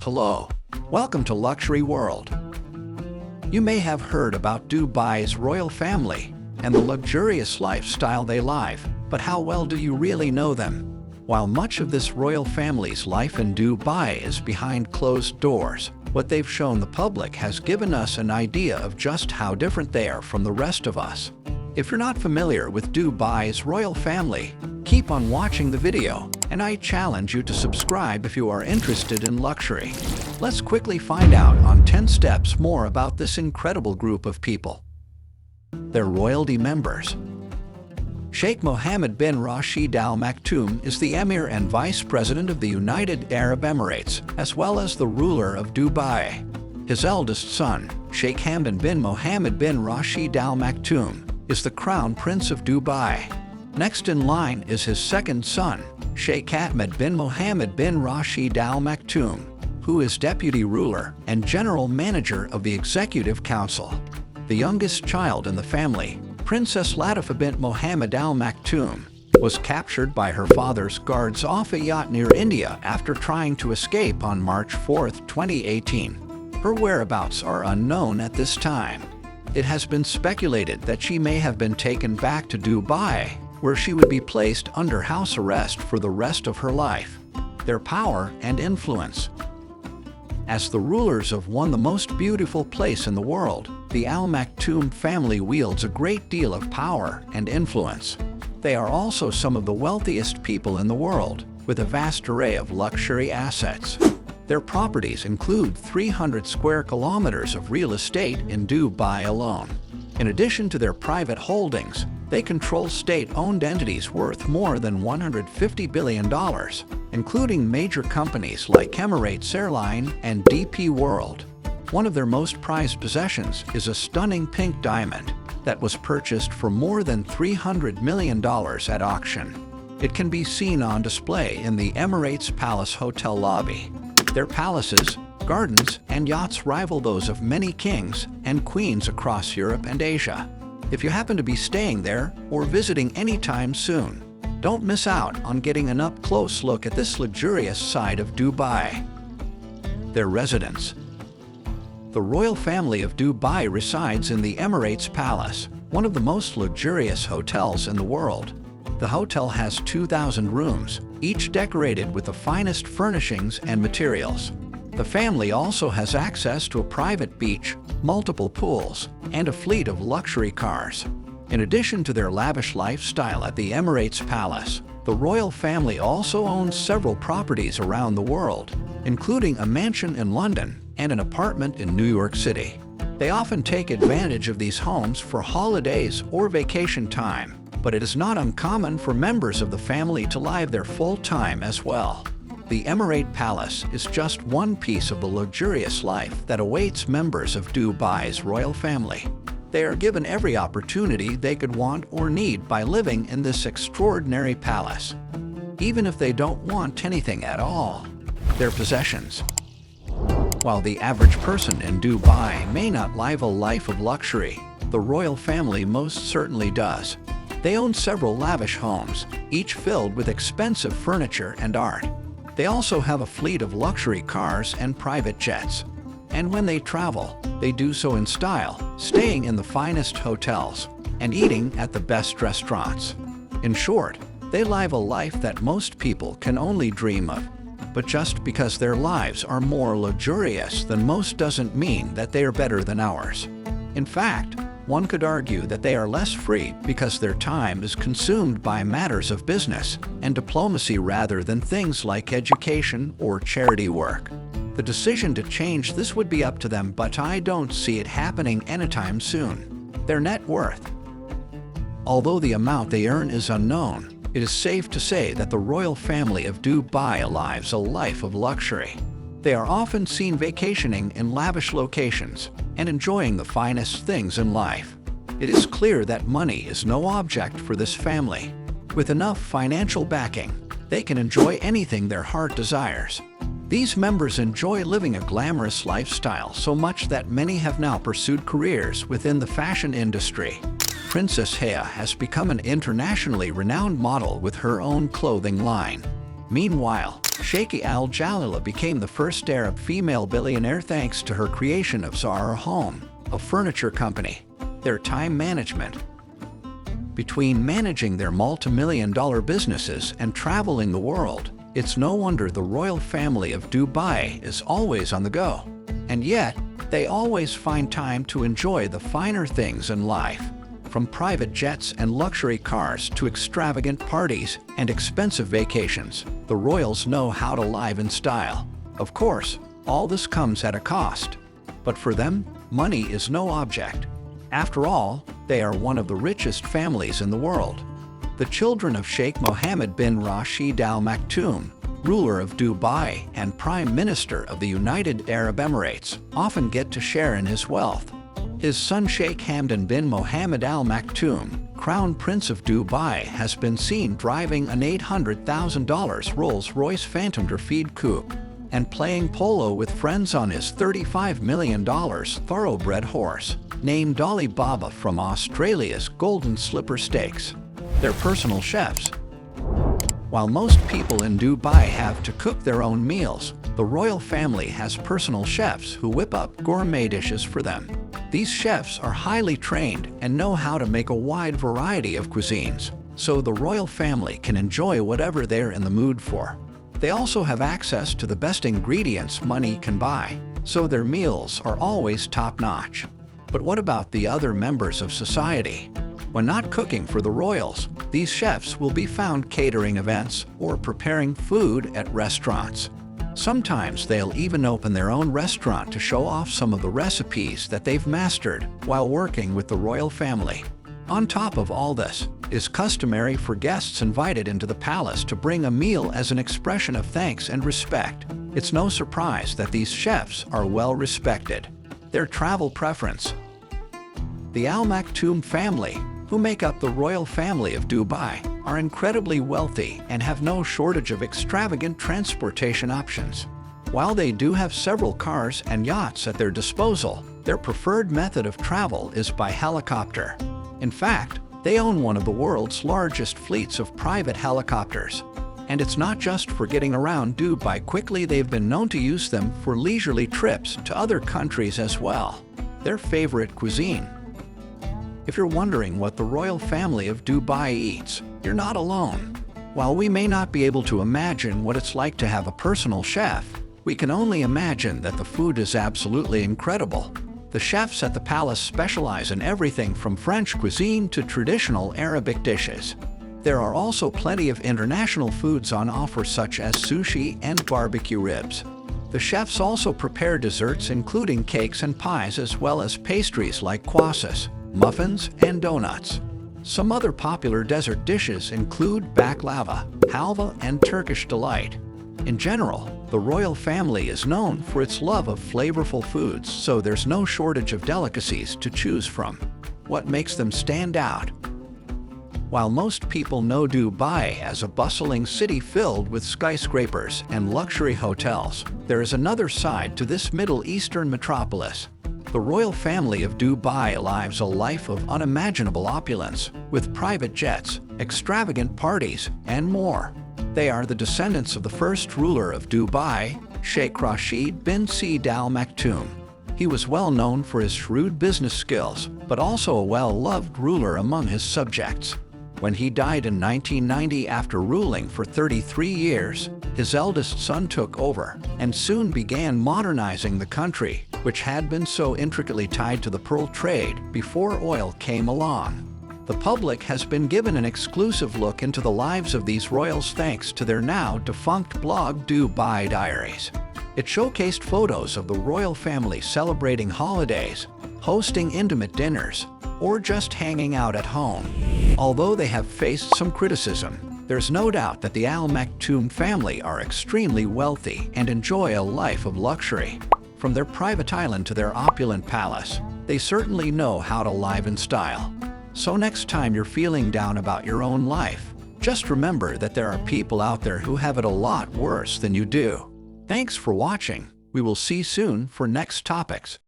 Hello, welcome to Luxury World. You may have heard about Dubai's royal family and the luxurious lifestyle they live, but how well do you really know them? While much of this royal family's life in Dubai is behind closed doors, what they've shown the public has given us an idea of just how different they are from the rest of us. If you're not familiar with Dubai's royal family, keep on watching the video, and I challenge you to subscribe if you are interested in luxury. Let's quickly find out on 10 steps more about this incredible group of people. Their royalty members. Sheikh Mohammed bin Rashid Al Maktoum is the Emir and Vice President of the United Arab Emirates, as well as the ruler of Dubai. His eldest son, Sheikh Hamdan bin Mohammed bin Rashid Al Maktoum, is the Crown Prince of Dubai. Next in line is his second son, Sheikh Ahmed bin Mohammed bin Rashid Al Maktoum, who is Deputy Ruler and General Manager of the Executive Council. The youngest child in the family, Princess Latifa bint Mohammed Al Maktoum, was captured by her father's guards off a yacht near India after trying to escape on March 4, 2018. Her whereabouts are unknown at this time. It has been speculated that she may have been taken back to Dubai, where she would be placed under house arrest for the rest of her life. Their power and influence. As the rulers of the most beautiful place in the world, the Al Maktoum family wields a great deal of power and influence. They are also some of the wealthiest people in the world, with a vast array of luxury assets. Their properties include 300 square kilometers of real estate in Dubai alone. In addition to their private holdings, they control state-owned entities worth more than $150 billion, including major companies like Emirates Airline and DP World. One of their most prized possessions is a stunning pink diamond that was purchased for more than $300 million at auction. It can be seen on display in the Emirates Palace Hotel lobby. Their palaces, gardens, and yachts rival those of many kings and queens across Europe and Asia. If you happen to be staying there or visiting anytime soon, don't miss out on getting an up-close look at this luxurious side of Dubai. Their residence. The royal family of Dubai resides in the Emirates Palace, one of the most luxurious hotels in the world. The hotel has 2,000 rooms, each decorated with the finest furnishings and materials. The family also has access to a private beach, multiple pools, and a fleet of luxury cars. In addition to their lavish lifestyle at the Emirates Palace, the royal family also owns several properties around the world, including a mansion in London and an apartment in New York City. They often take advantage of these homes for holidays or vacation time, but it is not uncommon for members of the family to live there full-time as well. The Emirate Palace is just one piece of the luxurious life that awaits members of Dubai's royal family. They are given every opportunity they could want or need by living in this extraordinary palace, even if they don't want anything at all. Their possessions. While the average person in Dubai may not live a life of luxury, the royal family most certainly does. They own several lavish homes, each filled with expensive furniture and art. They also have a fleet of luxury cars and private jets. And when they travel, they do so in style, staying in the finest hotels and eating at the best restaurants. In short, they live a life that most people can only dream of. But just because their lives are more luxurious than most doesn't mean that they are better than ours. In fact, one could argue that they are less free because their time is consumed by matters of business and diplomacy rather than things like education or charity work. The decision to change this would be up to them, but I don't see it happening anytime soon. Their net worth. Although the amount they earn is unknown, it is safe to say that the royal family of Dubai lives a life of luxury. They are often seen vacationing in lavish locations and enjoying the finest things in life. It is clear that money is no object for this family. With enough financial backing, they can enjoy anything their heart desires. These members enjoy living a glamorous lifestyle so much that many have now pursued careers within the fashion industry. Princess Theyre has become an internationally renowned model with her own clothing line. Meanwhile, Sheikh Al Jalila became the first Arab female billionaire thanks to her creation of Theyre Home, a furniture company. Their time management. Between managing their multi-million-dollar businesses and traveling the world, it's no wonder the royal family of Dubai is always on the go. And yet, they always find time to enjoy the finer things in life. From private jets and luxury cars to extravagant parties and expensive vacations, the royals know how to live in style. Of course, all this comes at a cost. But for them, money is no object. After all, they are one of the richest families in the world. The children of Sheikh Mohammed bin Rashid Al Maktoum, ruler of Dubai and Prime Minister of the United Arab Emirates, often get to share in his wealth. His son Sheikh Hamdan bin Mohammed Al Maktoum, Crown Prince of Dubai, has been seen driving an $800,000 Rolls-Royce Phantom Draft coupe and playing polo with friends on his $35 million thoroughbred horse, named Ali Baba, from Australia's Golden Slipper Stakes. They're personal chefs. While most people in Dubai have to cook their own meals, the royal family has personal chefs who whip up gourmet dishes for them. These chefs are highly trained and know how to make a wide variety of cuisines, so the royal family can enjoy whatever they're in the mood for. They also have access to the best ingredients money can buy, so their meals are always top-notch. But what about the other members of society? When not cooking for the royals, these chefs will be found catering events or preparing food at restaurants. Sometimes they'll even open their own restaurant to show off some of the recipes that they've mastered while working with the royal family. On top of all this, it's customary for guests invited into the palace to bring a meal as an expression of thanks and respect. It's no surprise that these chefs are well respected. Their travel preference. The Al Maktoum family, who make up the royal family of Dubai, are incredibly wealthy and have no shortage of extravagant transportation options. While they do have several cars and yachts at their disposal, their preferred method of travel is by helicopter. In fact, they own one of the world's largest fleets of private helicopters. And it's not just for getting around Dubai quickly, they've been known to use them for leisurely trips to other countries as well. Their favorite cuisine. If you're wondering what the royal family of Dubai eats, you're not alone. While we may not be able to imagine what it's like to have a personal chef, we can only imagine that the food is absolutely incredible. The chefs at the palace specialize in everything from French cuisine to traditional Arabic dishes. There are also plenty of international foods on offer, such as sushi and barbecue ribs. The chefs also prepare desserts including cakes and pies, as well as pastries like croissants, muffins, and donuts. Some other popular dessert dishes include baklava, halva, and Turkish delight. In general, the royal family is known for its love of flavorful foods, so there's no shortage of delicacies to choose from. What makes them stand out? While most people know Dubai as a bustling city filled with skyscrapers and luxury hotels, there is another side to this Middle Eastern metropolis. The royal family of Dubai lives a life of unimaginable opulence, with private jets, extravagant parties, and more. They are the descendants of the first ruler of Dubai, Sheikh Rashid bin Saeed Al Maktoum. He was well known for his shrewd business skills, but also a well-loved ruler among his subjects. When he died in 1990 after ruling for 33 years, his eldest son took over and soon began modernizing the country, which had been so intricately tied to the pearl trade before oil came along. The public has been given an exclusive look into the lives of these royals thanks to their now defunct blog Dubai Diaries. It showcased photos of the royal family celebrating holidays, hosting intimate dinners, or just hanging out at home. Although they have faced some criticism, there's no doubt that the Al Maktoum family are extremely wealthy and enjoy a life of luxury. From their private island to their opulent palace, they certainly know how to live in style. So next time you're feeling down about your own life, just remember that there are people out there who have it a lot worse than you do. Thanks for watching. We will see you soon for next topics.